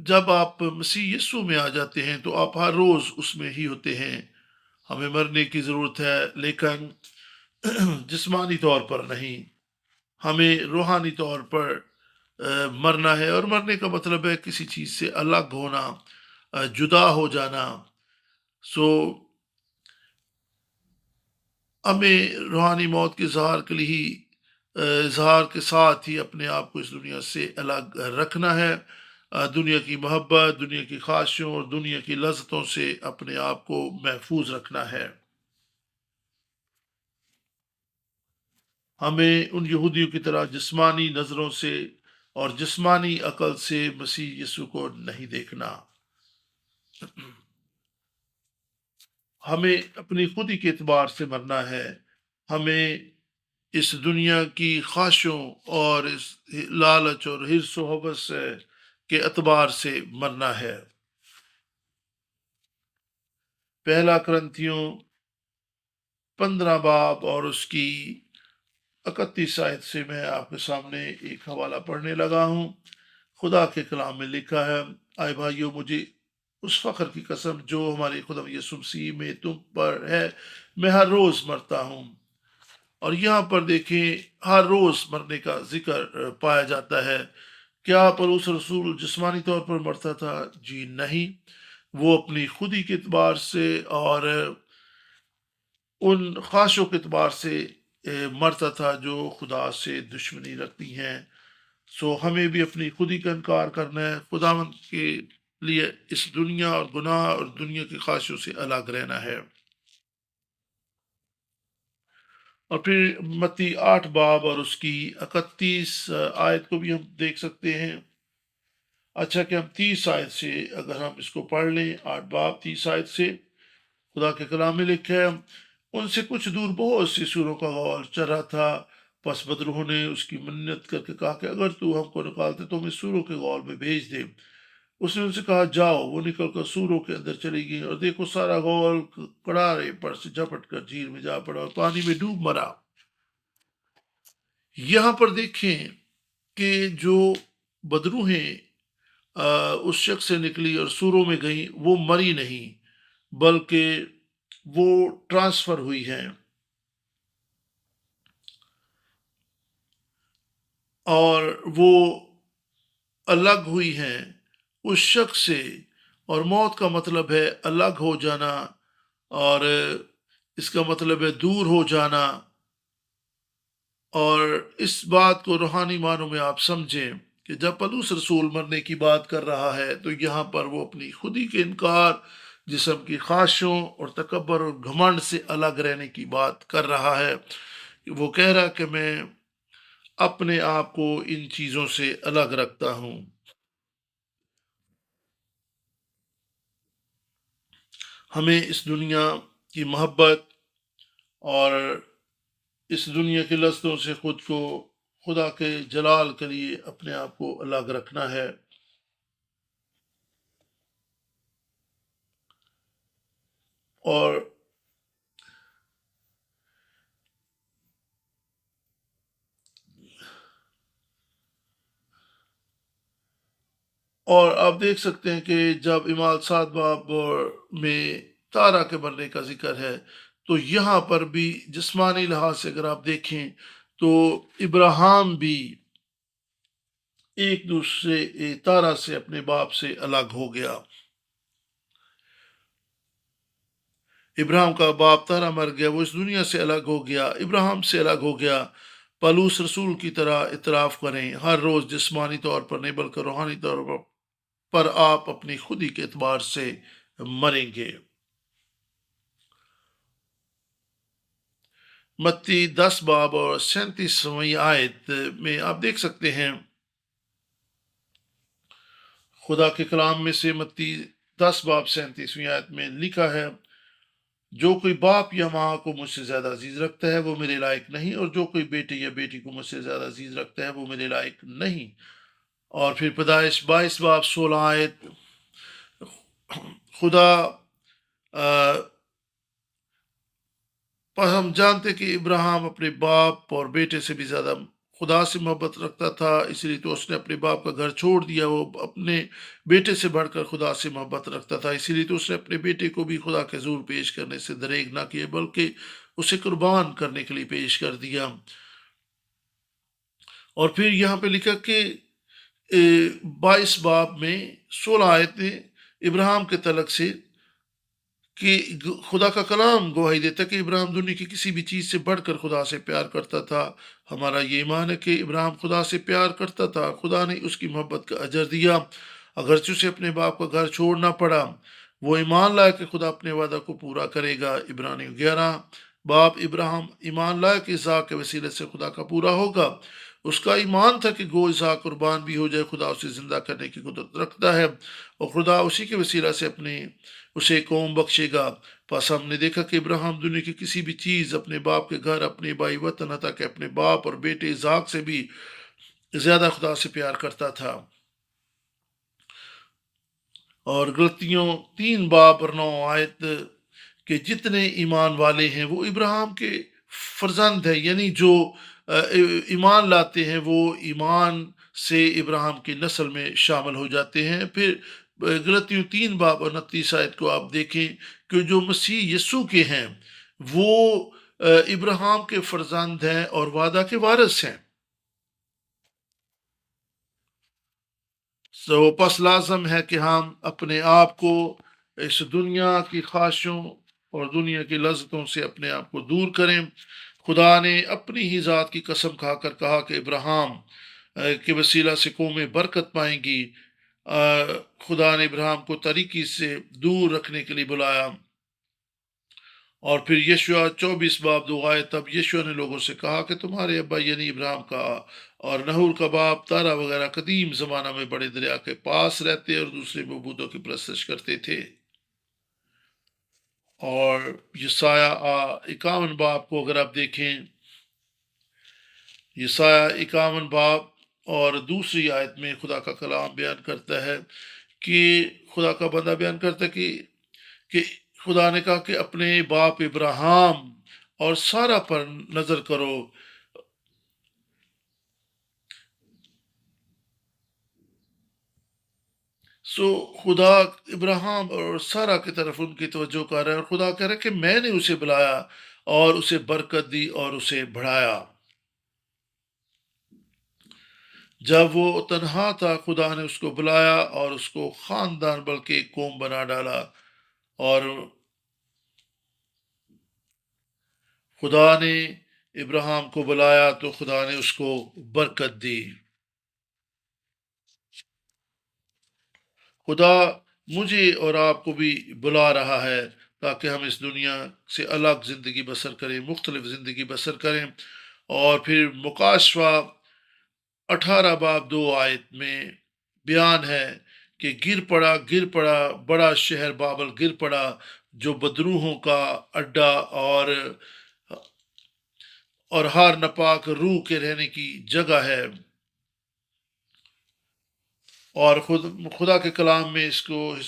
A: جب آپ مسیح یسوع میں آ جاتے ہیں تو آپ ہر روز اس میں ہی ہوتے ہیں۔ ہمیں مرنے کی ضرورت ہے، لیکن جسمانی طور پر نہیں، ہمیں روحانی طور پر مرنا ہے، اور مرنے کا مطلب ہے کسی چیز سے الگ ہونا، جدا ہو جانا۔ سو ہمیں روحانی موت کے اظہار کے لیے اظہار کے ساتھ ہی اپنے آپ کو اس دنیا سے الگ رکھنا ہے۔ دنیا کی محبت، دنیا کی خواہشوں اور دنیا کی لذتوں سے اپنے آپ کو محفوظ رکھنا ہے۔ ہمیں ان یہودیوں کی طرح جسمانی نظروں سے اور جسمانی عقل سے مسیح یسوع کو نہیں دیکھنا۔ ہمیں اپنی خودی کے اعتبار سے مرنا ہے۔ ہمیں اس دنیا کی خواہشوں اور اس لالچ اور حرص و حوث کے اعتبار سے مرنا ہے۔ پہلا کرنتھیوں 15 باب اور اس کی 31 آیت سے میں آپ کے سامنے ایک حوالہ پڑھنے لگا ہوں۔ خدا کے کلام میں لکھا ہے، آئے بھائیو، مجھے اس فخر کی قسم جو ہمارے خدا یسوع مسیح میں تم پر ہے، میں ہر روز مرتا ہوں۔ اور یہاں پر دیکھیں، ہر روز مرنے کا ذکر پایا جاتا ہے۔ کیا پولس رسول جسمانی طور پر مرتا تھا؟ جی نہیں، وہ اپنی خودی کے اعتبار سے اور ان خواہشوں کے اعتبار سے مرتا تھا جو خدا سے دشمنی رکھتی ہیں۔ سو ہمیں بھی اپنی خودی کا انکار کرنا ہے، خداوند کے لیے اس دنیا اور گناہ اور دنیا کی خواہشوں سے الگ رہنا ہے۔ اور پھر متی 8 باب اور اس کی 31 آیت کو بھی ہم دیکھ سکتے ہیں۔ اچھا کہ ہم 30 آیت سے اگر ہم اس کو پڑھ لیں، 8 باب 30 آیت سے خدا کے کلام میں لکھا ہے، ان سے کچھ دور بہت سی سوروں کا غول چرا تھا، پس بدروح نے اس کی منت کر کے کہا کہ اگر تو ہم کو نکالتے تو ہمیں سوروں کے غول میں بھیج دے۔ اس نے ان سے کہا جاؤ، وہ نکل کر سوروں کے اندر چلی گئی، اور دیکھو سارا غول کڑارے پر سے جھپٹ کر جھیل میں جا پڑا اور پانی میں ڈوب مرا۔ یہاں پر دیکھیں کہ جو بدروہیں اس شخص سے نکلی اور سوروں میں گئیں، وہ مری نہیں بلکہ وہ ٹرانسفر ہوئی ہیں اور وہ الگ ہوئی ہیں اس شخص سے۔ اور موت کا مطلب ہے الگ ہو جانا، اور اس کا مطلب ہے دور ہو جانا۔ اور اس بات کو روحانی معنوں میں آپ سمجھیں کہ جب پولس رسول مرنے کی بات کر رہا ہے تو یہاں پر وہ اپنی خودی کے انکار، جسم کی خواہشوں اور تکبر اور گھمنڈ سے الگ رہنے کی بات کر رہا ہے۔ وہ کہہ رہا کہ میں اپنے آپ کو ان چیزوں سے الگ رکھتا ہوں۔ ہمیں اس دنیا کی محبت اور اس دنیا کی لذتوں سے خود کو خدا کے جلال کے لیے اپنے آپ کو الگ رکھنا ہے۔ اور آپ دیکھ سکتے ہیں کہ جب امال 7 باب میں تارا کے بننے کا ذکر ہے تو یہاں پر بھی جسمانی لحاظ سے اگر آپ دیکھیں تو ابراہیم بھی ایک دوسرے تارا سے اپنے باپ سے الگ ہو گیا۔ ابراہیم کا باپ تارا مر گیا، وہ اس دنیا سے الگ ہو گیا، ابراہیم سے الگ ہو گیا۔ پولس رسول کی طرح اعتراف کریں، ہر روز جسمانی طور پر نہیں بلکہ روحانی طور پر آپ اپنی خودی کے اعتبار سے مریں گے۔ متی 10 باب اور 37ویں آیت میں آپ دیکھ سکتے ہیں، خدا کے کلام میں سے متی 10 باب 37ویں آیت میں لکھا ہے، جو کوئی باپ یا ماں کو مجھ سے زیادہ عزیز رکھتا ہے وہ میرے لائق نہیں، اور جو کوئی بیٹے یا بیٹی کو مجھ سے زیادہ عزیز رکھتا ہے وہ میرے لائق نہیں۔ اور پھر پیدائش 22 باب 16 آیت، خدا پر ہم جانتے کہ ابراہیم اپنے باپ اور بیٹے سے بھی زیادہ خدا سے محبت رکھتا تھا، اس لیے تو اس نے اپنے باپ کا گھر چھوڑ دیا۔ وہ اپنے بیٹے سے بڑھ کر خدا سے محبت رکھتا تھا، اسی لیے تو اس نے اپنے بیٹے کو بھی خدا کے حضور پیش کرنے سے دریغ نہ کیا بلکہ اسے قربان کرنے کے لیے پیش کر دیا۔ اور پھر یہاں پہ لکھا کہ 22 باب میں 16 آیت میں ابراہیم کے تعلق سے کہ خدا کا کلام گواہی دیتا کہ ابراہیم دنیا کی کسی بھی چیز سے بڑھ کر خدا سے پیار کرتا تھا۔ ہمارا یہ ایمان ہے کہ ابراہیم خدا سے پیار کرتا تھا، خدا نے اس کی محبت کا اجر دیا اگرچہ اسے اپنے باپ کا گھر چھوڑنا پڑا۔ وہ ایمان لائے کہ خدا اپنے وعدہ کو پورا کرے گا۔ عبرانیوں 11 باب، ابراہیم ایمان لائے کہ اسحاق کے وسیلے سے خدا کا پورا ہوگا۔ اس کا ایمان تھا کہ گو اسحاق قربان بھی ہو جائے، خدا اسے زندہ کرنے کی قدرت رکھتا ہے اور خدا اسی کے وسیلہ سے اسے قوم بخشے گا۔ پس ہم نے دیکھا کہ ابراہیم دنیا کی کسی بھی چیز، اپنے باپ کے گھر، اپنے بائی وطن، حتیٰ کہ اپنے باپ اور بیٹے اسحاق سے بھی زیادہ خدا سے پیار کرتا تھا۔ اور غلطیوں 3 باب اور 9 آیت کہ جتنے ایمان والے ہیں وہ ابراہیم کے فرزند ہیں، یعنی جو ایمان لاتے ہیں وہ ایمان سے ابراہیم کی نسل میں شامل ہو جاتے ہیں۔ پھر غلطیوں 3 باب اور 29 آیت کو آپ دیکھیں کہ جو مسیح یسوع کے ہیں وہ ابراہیم کے فرزند ہیں اور وعدہ کے وارث ہیں۔ پس لازم ہے کہ ہم اپنے آپ کو اس دنیا کی خواہشوں اور دنیا کی لذتوں سے اپنے آپ کو دور کریں۔ خدا نے اپنی ہی ذات کی قسم کھا کر کہا کہ ابراہیم کے وسیلہ سے قومیں برکت پائیں گی۔ خدا نے ابراہیم کو طریقی سے دور رکھنے کے لیے بلایا۔ اور پھر یشوع 24 باب 2 آیت، تب یشوع نے لوگوں سے کہا کہ تمہارے ابا یعنی ابراہیم کا اور نحور کا باپ تارا وغیرہ قدیم زمانہ میں بڑے دریا کے پاس رہتے اور دوسرے معبودوں کی پرستش کرتے تھے۔ اور یسایہ 51 باب کو اگر آپ دیکھیں، یسایہ 51 باب اور دوسری آیت میں خدا کا کلام بیان کرتا ہے کہ خدا کا بندہ بیان کرتا ہے کہ خدا نے کہا کہ اپنے باپ ابراہیم اور سارا پر نظر کرو۔ خدا ابراہیم اور سارا کی طرف ان کی توجہ کر رہا ہے، اور خدا کہہ رہا ہے کہ میں نے اسے بلایا اور اسے برکت دی اور اسے بڑھایا۔ جب وہ تنہا تھا خدا نے اس کو بلایا اور اس کو خاندان بلکہ ایک قوم بنا ڈالا، اور خدا نے ابراہیم کو بلایا تو خدا نے اس کو برکت دی۔ خدا مجھے اور آپ کو بھی بلا رہا ہے تاکہ ہم اس دنیا سے الگ زندگی بسر کریں، مختلف زندگی بسر کریں۔ اور پھر مکاشفہ 18 باب 2 آیت میں بیان ہے کہ گر پڑا بڑا شہر بابل، گر پڑا جو بدروحوں کا اڈا اور ہر ناپاک روح کے رہنے کی جگہ ہے۔ اور خدا کے کلام میں اس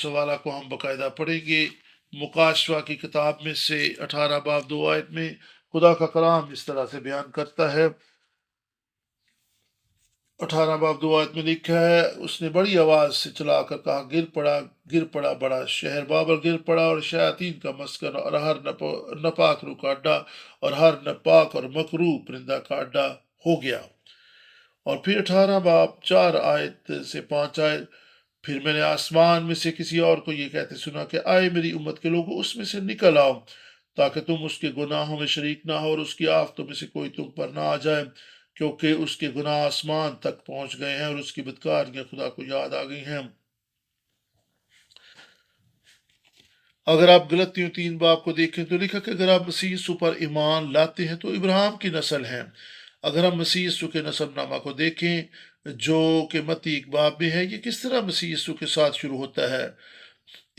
A: حوالہ کو ہم باقاعدہ پڑھیں گے۔ مکاشفہ کی کتاب میں سے 18 باب 2 آیت میں خدا کا کلام اس طرح سے بیان کرتا ہے۔ 18 باب 2 آیت میں لکھا ہے، اس نے بڑی آواز سے چلا کر کہا، گر پڑا بڑا شہر بابل، گر پڑا اور شیاطین کا مسکن اور ہر ناپاک روح کا اڈا اور ہر ناپاک اور مکروہ پرندہ کا اڈا ہو گیا۔ اور پھر 18 باب 4 آیت سے 5 آیت، پھر میں نے آسمان میں سے کسی اور کو یہ کہتے سنا کہ آئے میری امت کے لوگوں، اس میں سے نکل آؤ تاکہ تم اس کے گناہوں میں شریک نہ ہو اور اس کی آفتوں میں سے کوئی تم پر نہ آ جائے، کیونکہ اس کے گناہ آسمان تک پہنچ گئے ہیں اور اس کی بدکاریاں خدا کو یاد آ گئی ہیں۔ اگر آپ غلطیوں 3 باب کو دیکھیں تو لکھا کہ اگر آپ مسیح یسوع پر ایمان لاتے ہیں تو ابراہیم کی نسل ہیں۔ اگر ہم مسیح یسوع کے نسب نامہ کو دیکھیں جو کہ متی 1 باب میں ہے، یہ کس طرح مسیح یسوع کے ساتھ شروع ہوتا ہے۔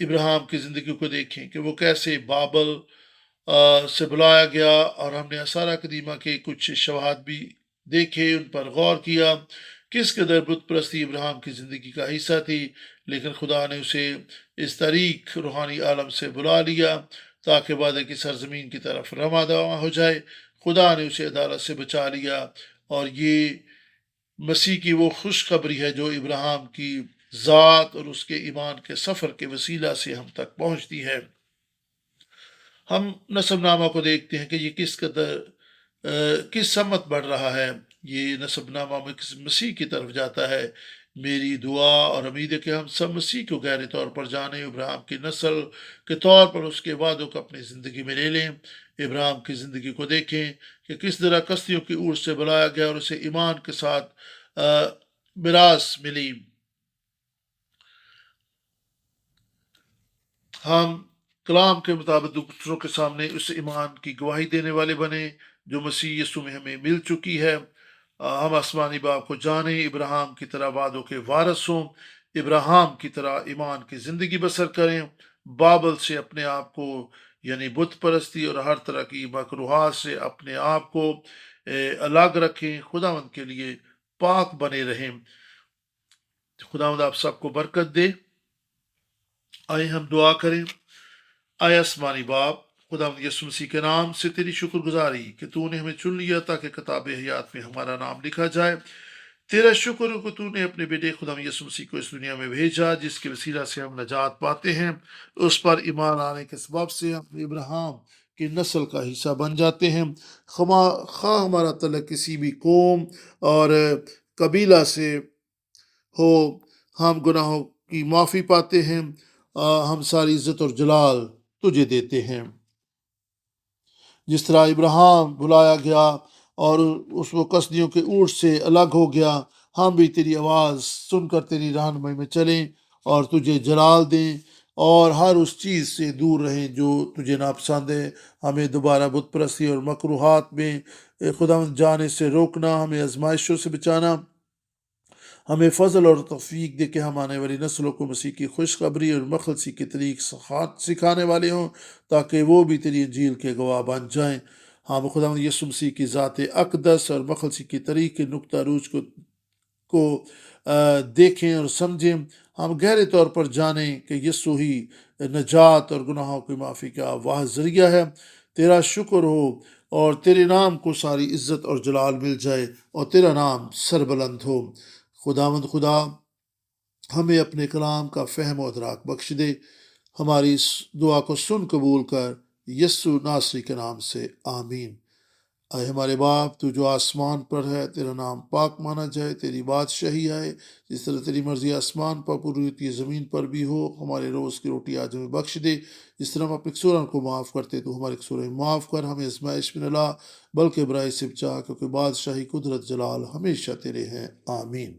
A: ابراہیم کی زندگی کو دیکھیں کہ وہ کیسے بابل سے بلایا گیا، اور ہم نے آثار قدیمہ کے کچھ شواہد بھی دیکھے، ان پر غور کیا۔ کس قدر بت پرستی ابراہیم کی زندگی کا حصہ تھی، لیکن خدا نے اسے اس طریق روحانی عالم سے بلا لیا تاکہ وعدے کی سرزمین کی طرف رواں دواں ہو جائے۔ خدا نے اسے عدالت سے بچا لیا، اور یہ مسیح کی وہ خوشخبری ہے جو ابراہیم کی ذات اور اس کے ایمان کے سفر کے وسیلہ سے ہم تک پہنچتی ہے۔ ہم نسب نامہ کو دیکھتے ہیں کہ یہ کس سمت بڑھ رہا ہے۔ یہ نسب نامہ میں کس مسیح کی طرف جاتا ہے۔ میری دعا اور امید ہے کہ ہم سب مسیح کو گہرے طور پر جانیں، ابراہیم کی نسل کے طور پر اس کے وعدوں کو اپنی زندگی میں لے لیں۔ ابراہیم کی زندگی کو دیکھیں کہ کس طرح کشتیوں کی اوٹ سے بلایا گیا اور اسے ایمان کے ساتھ میراث ملی۔ ہم کلام کے مطابق دوسروں کے سامنے اس ایمان کی گواہی دینے والے بنے جو مسیح یسوع میں ہمیں مل چکی ہے۔ ہم آسمانی باپ کو جانیں، ابراہیم کی طرح وعدوں کے وارث ہوں، ابراہیم کی طرح ایمان کی زندگی بسر کریں، بابل سے اپنے آپ کو یعنی بت پرستی اور ہر طرح کی مکروہات سے اپنے آپ کو الگ رکھیں، خداوند کے لیے پاک بنے رہیں۔ خداوند آپ سب کو برکت دے۔ آئے ہم دعا کریں۔ آئے آسمانی باپ، خداوند یسوع مسیح کے نام سے تیری شکر گزاری کہ تو نے ہمیں چن لیا تاکہ کتاب حیات میں ہمارا نام لکھا جائے۔ تیرا شکر ہو کہ تو نے اپنے بیٹے خدا یسوع مسیح کو اس دنیا میں بھیجا، جس کے وسیلہ سے ہم نجات پاتے ہیں۔ اس پر ایمان آنے کے سبب سے ہم ابراہیم کی نسل کا حصہ بن جاتے ہیں۔ خواہ ہمارا تعلق کسی بھی قوم اور قبیلہ سے ہو، ہم گناہوں کی معافی پاتے ہیں۔ ہم ساری عزت اور جلال تجھے دیتے ہیں۔ جس طرح ابراہیم بلایا گیا اور اس وہ کسدیوں کے اونٹ سے الگ ہو گیا، ہم بھی تیری آواز سن کر تیری رہنمائی میں چلیں اور تجھے جلال دیں اور ہر اس چیز سے دور رہیں جو تجھے ناپسند ہے۔ ہمیں دوبارہ بت پرستی اور مکروہات میں خداوند جانے سے روکنا، ہمیں آزمائشوں سے بچانا، ہمیں فضل اور توفیق دے کہ ہم آنے والی نسلوں کو مسیح کی خوشخبری اور مخلصی کے طریق سکھانے والے ہوں، تاکہ وہ بھی تیری انجیل کے گواہ بن جائیں۔ ہم خداوند یسوع مسیح کی ذات اقدس اور مخلصی کی طریق کے نقطہ روج کو دیکھیں اور سمجھیں۔ ہم گہرے طور پر جانیں کہ یسوع ہی نجات اور گناہوں کی معافی کا واحد ذریعہ ہے۔ تیرا شکر ہو اور تیرے نام کو ساری عزت اور جلال مل جائے اور تیرا نام سربلند ہو۔ خداوند خدا ہمیں اپنے کلام کا فہم و ادراک بخش دے۔ ہماری اس دعا کو سن قبول کر، یسوع ناصری کے نام سے آمین۔ اے ہمارے باپ، تو جو آسمان پر ہے، تیرا نام پاک مانا جائے، تیری بادشاہی آئے، جس طرح تیری مرضی آسمان پر پوری ہوتی ہے زمین پر بھی ہو۔ ہمارے روز کی روٹی آج ہمیں بخش دے، جس طرح ہم اپنے قصوراں کو معاف کرتے تو ہمارے قصور معاف کر، ہمیں آزمائش میں نہ لا بلکہ برائی سے بچا، کیونکہ بادشاہی، قدرت، جلال ہمیشہ تیرے ہیں، آمین۔